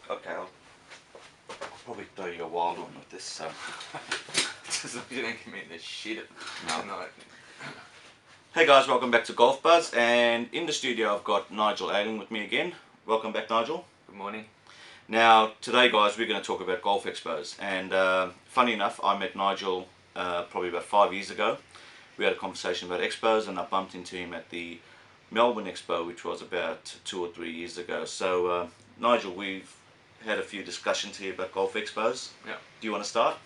Okay, I'll probably throw you a wild one with this. So. Just you don't give me this shit tonight. Hey guys, welcome back to Golf Buzz, and in the studio I've got Nigel Ailing with me again. Welcome back, Nigel. Good morning. Now, today guys, we're going to talk about Golf Expos, and funny enough, I met Nigel probably about 5 years ago. We had a conversation about expos, and I bumped into him at the Melbourne Expo, which was about 2 or 3 years ago. So, Nigel, we've had a few discussions here about Golf Expos. Yeah. Do you want to start?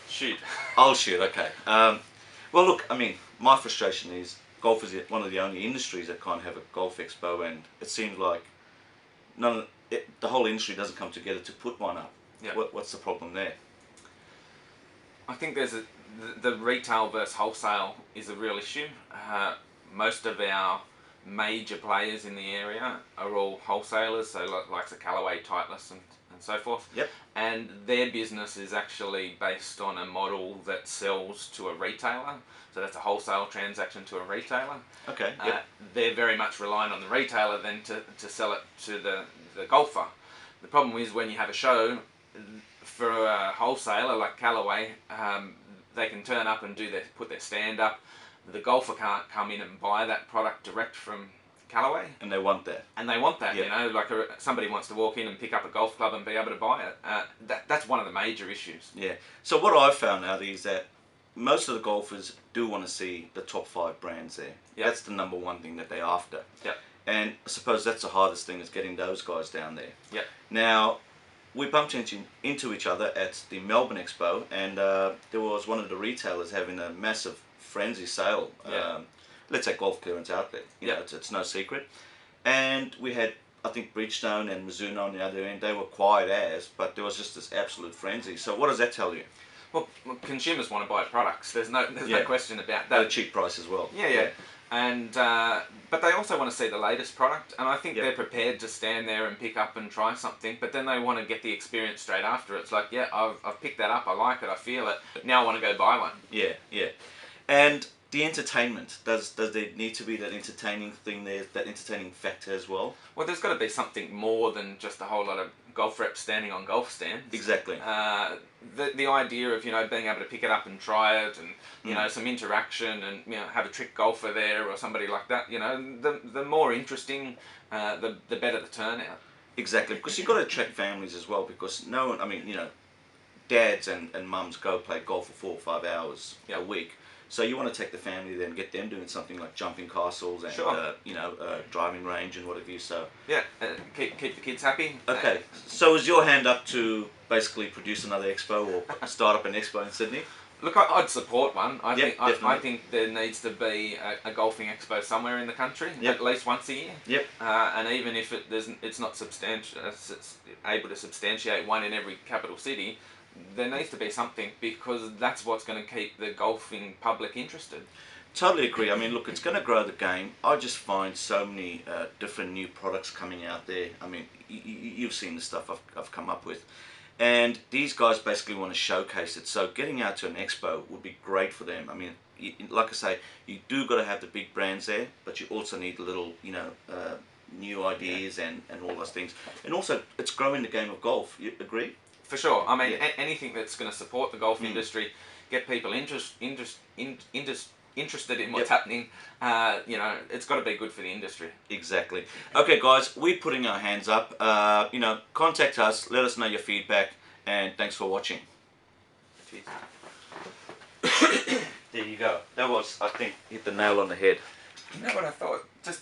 Shoot. I'll shoot, okay. Well, look, I mean, my frustration is golf is one of the only industries that can't have a Golf Expo, and it seems like the whole industry doesn't come together to put one up. Yeah. What's the problem there? I think there's the retail versus wholesale is a real issue. Most of our major players in the area are all wholesalers, so like the Callaway, Titleist and so forth. Yep. And their business is actually based on a model that sells to a retailer. So that's a wholesale transaction to a retailer. Okay. Yep. They're very much reliant on the retailer then to sell it to the golfer. The problem is when you have a show, for a wholesaler like Callaway, they can turn up and put their stand up. The golfer can't come in and buy that product direct from Callaway. And they want that. And they want that, Yep. you know, like somebody wants to walk in and pick up a golf club and be able to buy it. That's one of the major issues. Yeah. So what I've found out is that most of the golfers do want to see the top 5 brands there. Yep. That's the number one thing that they're after. Yep. And I suppose that's the hardest thing, is getting those guys down there. Yep. Now, we bumped into each other at the Melbourne Expo, and there was one of the retailers having a massive frenzy sale. Yeah. Let's say Golf Clearance Outlet. You know, it's no secret. And we had, I think, Bridgestone and Mizuno on the other end. They were quiet as, but there was just this absolute frenzy. So what does that tell you? Well, consumers want to buy products. There's no question about that. At a cheap price as well. Yeah. And but they also want to see the latest product, and I think Yep. they're prepared to stand there and pick up and try something. But then they want to get the experience straight after. It's like, yeah, I've picked that up. I like it. I feel it. Now I want to go buy one. Yeah. And the entertainment, does there need to be that entertaining thing there, that entertaining factor as well? Well, there's got to be something more than just a whole lot of golf reps standing on golf stands. Exactly. The idea of, you know, being able to pick it up and try it, and you know, some interaction, and you know, have a trick golfer there or somebody like that. You know, the more interesting, the better the turnout. Exactly, because you've got to attract families as well, because no one, I mean, you know, dads and mums go play golf for 4 or 5 hours a week. So you want to take the family there and get them doing something like jumping castles and, Sure. you know, driving range and what have you. So Yeah, keep the kids happy. okay, so is your hand up to basically produce another expo or start up an expo in Sydney? Look, I'd support one. I definitely. think there needs to be a golfing expo somewhere in the country, Yep. at least once a year. Yep. And even if it's not substantial, it's able to substantiate one in every capital city, there needs to be something, because that's what's going to keep the golfing public interested. Totally agree. I mean, look, it's going to grow the game. I just find so many different new products coming out there. I mean, you've seen the stuff I've come up with. And these guys basically want to showcase it. So getting out to an expo would be great for them. I mean, like I say, you do got to have the big brands there, but you also need a little, you know, new ideas and all those things. And also, it's growing the game of golf. You agree? For sure. I mean, anything that's going to support the golf industry, get people interested in what's happening, you know, it's got to be good for the industry. Exactly. Okay, guys, we're putting our hands up. You know, contact us, let us know your feedback, and thanks for watching. There you go. That was, I think, hit the nail on the head. You know what I thought? Just